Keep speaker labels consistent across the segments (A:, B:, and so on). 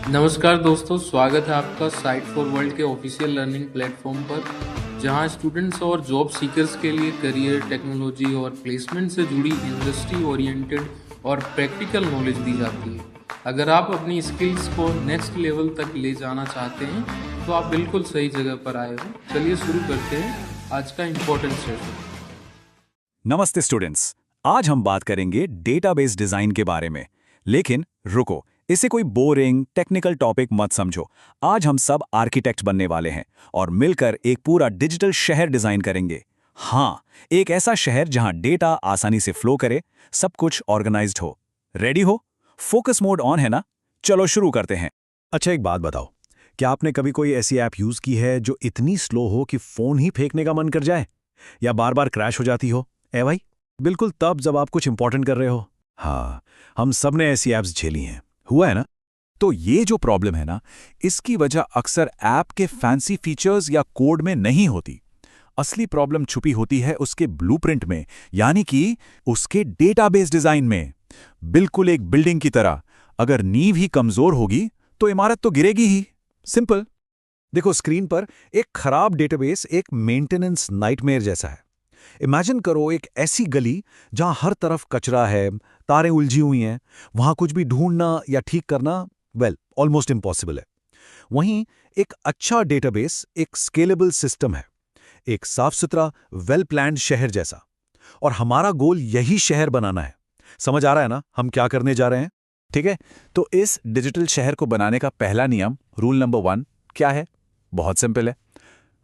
A: नमस्कार दोस्तों, स्वागत है आपका साइट फॉर वर्ल्ड के ऑफिशियल लर्निंग प्लेटफॉर्म पर, जहां स्टूडेंट्स और जॉब सीकर्स के लिए करियर, टेक्नोलॉजी और प्लेसमेंट से जुड़ी इंडस्ट्री ओरिएंटेड और प्रैक्टिकल नॉलेज दी जाती है। अगर आप अपनी स्किल्स को नेक्स्ट लेवल तक ले जाना चाहते हैं तो आप बिल्कुल सही जगह पर आए हो। चलिए शुरू करते हैं आज का इम्पोर्टेंट सेशन।
B: नमस्ते स्टूडेंट्स, आज हम बात करेंगे डेटाबेस डिजाइन के बारे में। लेकिन रुको, इसे कोई बोरिंग टेक्निकल टॉपिक मत समझो। आज हम सब आर्किटेक्ट बनने वाले हैं और मिलकर एक पूरा डिजिटल शहर डिजाइन करेंगे। हाँ, एक ऐसा शहर जहां डेटा आसानी से फ्लो करे, सब कुछ ऑर्गेनाइज्ड हो। रेडी हो? फोकस मोड ऑन है ना? चलो शुरू करते हैं।
C: अच्छा, एक बात बताओ, क्या आपने कभी कोई ऐसी ऐप यूज की है जो इतनी स्लो हो कि फोन ही फेंकने का मन कर जाए, या बार बार क्रैश हो जाती हो? भाई, बिल्कुल तब जब आप कुछ इंपॉर्टेंट कर रहे हो। हाँ, हम सब ने ऐसी ऐप्स झेली हैं। हुआ है ना?
B: तो ये जो प्रॉब्लम है ना, इसकी वजह अक्सर ऐप के फैंसी फीचर्स या कोड में नहीं होती। असली प्रॉब्लम छुपी होती है उसके ब्लूप्रिंट में, यानी कि उसके डेटाबेस डिजाइन में। बिल्कुल एक बिल्डिंग की तरह, अगर नींव ही कमजोर होगी तो इमारत तो गिरेगी ही। सिंपल।
C: देखो, स्क्रीन पर एक खराब डेटाबेस एक मेंटेनेंस नाइटमेयर जैसा है। इमेजिन करो एक ऐसी गली जहां हर तरफ कचरा है, तारें उलझी हुई हैं, वहां कुछ भी ढूंढना या ठीक करना ऑलमोस्ट इम्पॉसिबल है। वहीं एक अच्छा डेटाबेस एक स्केलेबल सिस्टम है, एक साफ सुथरा वेल प्लान्ड शहर जैसा। और हमारा गोल यही शहर बनाना है। समझ आ रहा है ना हम क्या करने जा रहे हैं?
B: ठीक है, तो इस डिजिटल शहर को बनाने का पहला नियम, रूल नंबर 1, क्या है? बहुत सिंपल है।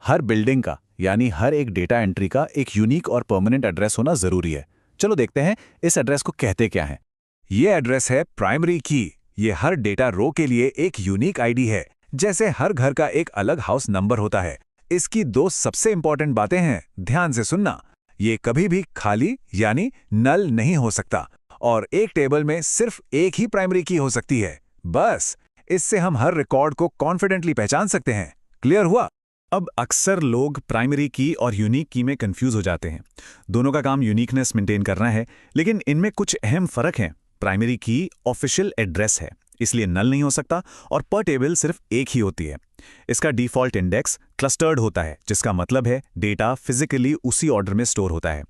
B: हर बिल्डिंग का, यानी हर एक डेटा एंट्री का एक यूनिक और परमानेंट एड्रेस होना जरूरी है। चलो देखते हैं इस एड्रेस को कहते क्या है। ये एड्रेस है प्राइमरी की। ये हर डेटा रो के लिए एक यूनिक आईडी है, जैसे हर घर का एक अलग हाउस नंबर होता है। इसकी दो सबसे इंपॉर्टेंट बातें हैं, ध्यान से सुनना। ये कभी भी खाली यानी नल नहीं हो सकता, और एक टेबल में सिर्फ एक ही प्राइमरी की हो सकती है। बस इससे हम हर रिकॉर्ड को कॉन्फिडेंटली पहचान सकते हैं। क्लियर हुआ?
C: अब अक्सर लोग प्राइमरी की और यूनिक की में कंफ्यूज हो जाते हैं। दोनों का काम यूनिकनेस मेंटेन करना है, लेकिन इनमें कुछ अहम फर्क हैं। प्राइमरी की ऑफिशियल एड्रेस है, इसलिए नल नहीं हो सकता, और पर टेबल सिर्फ एक ही होती है। इसका डिफॉल्ट इंडेक्स क्लस्टर्ड होता है, जिसका मतलब है डेटा फिजिकली उसी ऑर्डर में स्टोर होता है।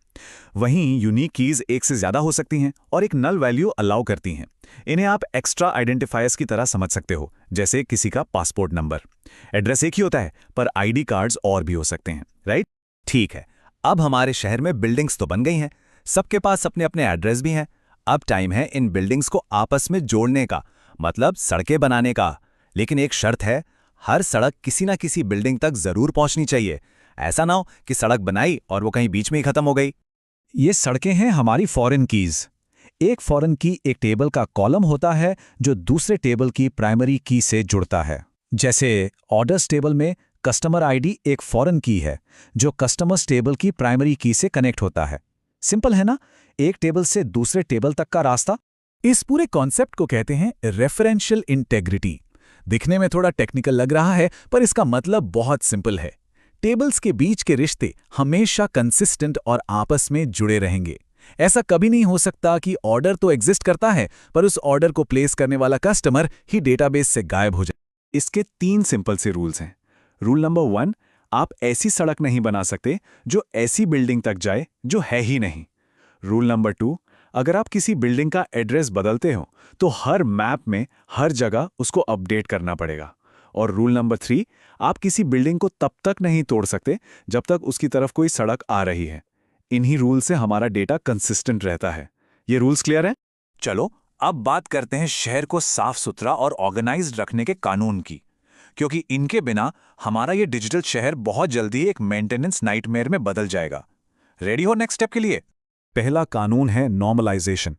C: वहीं यूनिक कीज एक से ज्यादा हो सकती हैं और एक नल वैल्यू अलाउ करती हैं। इन्हें आप एक्स्ट्रा आइडेंटिफायर्स की तरह समझ सकते हो, जैसे किसी का पासपोर्ट नंबर। एड्रेस एक ही होता है, पर आईडी कार्ड्स और भी हो सकते हैं, राइट?
B: ठीक है, अब हमारे शहर में बिल्डिंग्स तो बन गई हैं, सबके पास अपने अपने एड्रेस भी हैं। अब टाइम है इन बिल्डिंग्स को आपस में जोड़ने का, मतलब सड़कें बनाने का। लेकिन एक शर्त है, हर सड़क किसी ना किसी बिल्डिंग तक जरूर पहुंचनी चाहिए। ऐसा ना हो कि सड़क बनाई और वो कहीं बीच में ही खत्म हो गई।
C: ये सड़कें हैं हमारी फॉरेन कीज। एक फॉरेन की एक टेबल का कॉलम होता है जो दूसरे टेबल की प्राइमरी की से जुड़ता है। जैसे ऑर्डर्स टेबल में कस्टमर आईडी एक फॉरेन की है जो कस्टमर्स टेबल की प्राइमरी की से कनेक्ट होता है। सिंपल है ना? एक टेबल से दूसरे टेबल तक का रास्ता।
B: इस पूरे कॉन्सेप्ट को कहते हैं रेफरेंशियल इंटेग्रिटी। दिखने में थोड़ा टेक्निकल लग रहा है, पर इसका मतलब बहुत सिंपल है। टेबल्स के बीच के रिश्ते हमेशा कंसिस्टेंट और आपस में जुड़े रहेंगे। ऐसा कभी नहीं हो सकता कि ऑर्डर तो एग्जिस्ट करता है, पर उस ऑर्डर को प्लेस करने वाला कस्टमर ही डेटाबेस से गायब हो जाए। इसके 3 सिंपल से रूल्स हैं। रूल नंबर 1, आप ऐसी सड़क नहीं बना सकते जो ऐसी बिल्डिंग तक जाए जो है ही नहीं। रूल नंबर 2, अगर आप किसी बिल्डिंग का एड्रेस बदलते हो तो हर मैप में हर जगह उसको अपडेट करना पड़ेगा। और रूल नंबर 3, आप किसी बिल्डिंग को तब तक नहीं तोड़ सकते जब तक उसकी तरफ कोई सड़क आ रही है। इन्हीं रूल से हमारा डेटा कंसिस्टेंट रहता है। ये रूल्स क्लियर हैं? चलो अब बात करते हैं शहर को साफ सुथरा और ऑर्गेनाइज्ड रखने के कानून की, क्योंकि इनके बिना हमारा ये डिजिटल शहर बहुत जल्दी एक मेंटेनेंस नाइटमेयर में बदल जाएगा। रेडी हो नेक्स्ट स्टेप के लिए?
C: पहला कानून है नॉर्मलाइजेशन।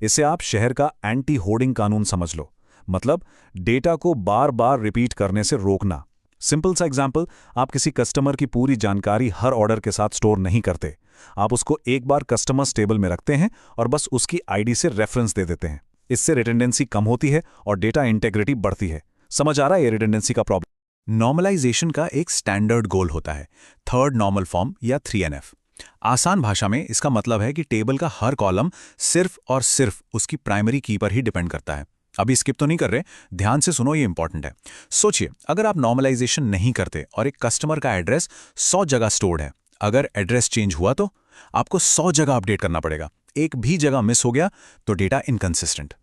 C: इसे आप शहर का एंटी होर्डिंग कानून समझ लो। मतलब डेटा को बार बार रिपीट करने से रोकना। सिंपल सा एग्जांपल, आप किसी कस्टमर की पूरी जानकारी हर ऑर्डर के साथ स्टोर नहीं करते। आप उसको एक बार कस्टमर्स टेबल में रखते हैं और बस उसकी आईडी से रेफरेंस दे देते हैं। इससे रिडंडेंसी कम होती है और डेटा इंटेग्रिटी बढ़ती है। समझ आ रहा है ये रिडंडेंसी का प्रॉब्लम?
B: नॉर्मलाइजेशन का एक स्टैंडर्ड गोल होता है, थर्ड नॉर्मल फॉर्म या 3NF। आसान भाषा में इसका मतलब है कि टेबल का हर कॉलम सिर्फ और सिर्फ उसकी प्राइमरी की पर ही डिपेंड करता है।
C: अभी स्किप तो नहीं कर रहे, ध्यान से सुनो, ये इंपॉर्टेंट है। सोचिए, अगर आप नॉर्मलाइजेशन नहीं करते और एक कस्टमर का एड्रेस 100 जगह स्टोर्ड है, अगर एड्रेस चेंज हुआ तो आपको 100 जगह अपडेट करना पड़ेगा। एक भी जगह मिस हो गया तो डेटा इनकंसिस्टेंट।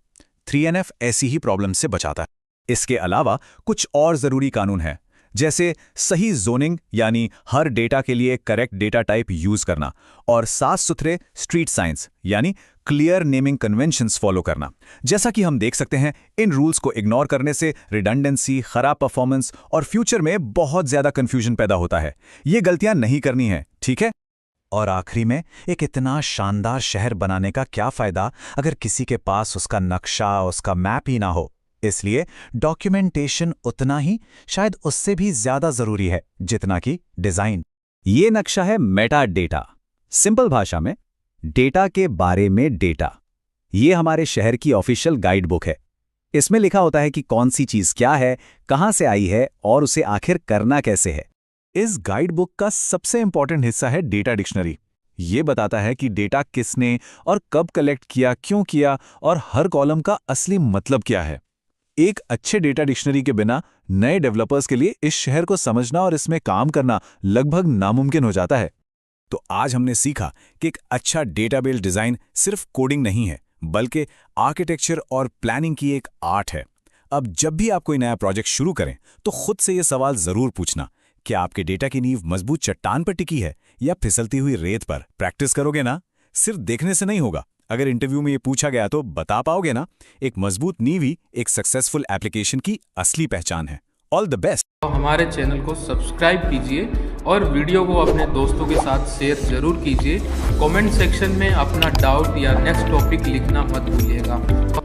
C: 3NF ऐसी ही प्रॉब्लम से बचाता है। इसके अलावा कुछ और जरूरी कानून हैं, जैसे सही जोनिंग यानी हर डेटा के लिए करेक्ट डेटा टाइप यूज करना, और साफ सुथरे स्ट्रीट साइंस यानी क्लियर नेमिंग कन्वेंशंस फॉलो करना। जैसा कि हम देख सकते हैं, इन रूल्स को इग्नोर करने से रिडंडेंसी, खराब परफॉर्मेंस और फ्यूचर में बहुत ज्यादा कंफ्यूजन पैदा होता है। ये गलतियां नहीं करनी है, ठीक है? और आखिरी में, एक इतना शानदार शहर बनाने का क्या फायदा अगर किसी के पास उसका नक्शा, उसका मैप ही ना हो। इसलिए डॉक्यूमेंटेशन उतना ही, शायद उससे भी ज्यादा जरूरी है जितना कि डिजाइन। ये नक्शा है मेटा डेटा। सिंपल भाषा में, डेटा के बारे में डेटा। ये हमारे शहर की ऑफिशियल गाइड बुक है। इसमें लिखा होता है कि कौन सी चीज क्या है, कहां से आई है और उसे आखिर करना कैसे है। इस गाइड बुक का सबसे इंपॉर्टेंट हिस्सा है डेटा डिक्शनरी। ये बताता है कि डेटा किसने और कब कलेक्ट किया, क्यों किया, और हर कॉलम का असली मतलब क्या है। एक अच्छे डेटा डिक्शनरी के बिना नए डेवलपर्स के लिए इस शहर को समझना और इसमें काम करना लगभग नामुमकिन हो जाता है। तो आज हमने सीखा कि एक अच्छा डेटाबेस डिजाइन सिर्फ कोडिंग नहीं है, बल्कि आर्किटेक्चर और प्लानिंग की एक आर्ट है। अब जब भी आप कोई नया प्रोजेक्ट शुरू करें तो खुद से यह सवाल जरूर पूछना, क्या आपके डेटा की नींव मजबूत चट्टान पर टिकी है या फिसलती हुई रेत पर? प्रैक्टिस करोगे ना? सिर्फ देखने से नहीं होगा। अगर इंटरव्यू में ये पूछा गया तो बता पाओगे ना? एक मजबूत नींव ही एक सक्सेसफुल एप्लीकेशन की असली पहचान है। All the best.
A: तो हमारे चैनल को सब्सक्राइब कीजिए और वीडियो को अपने दोस्तों के साथ शेयर जरूर कीजिए। कमेंट सेक्शन में अपना डाउट या नेक्स्ट टॉपिक लिखना मत भूलिएगा।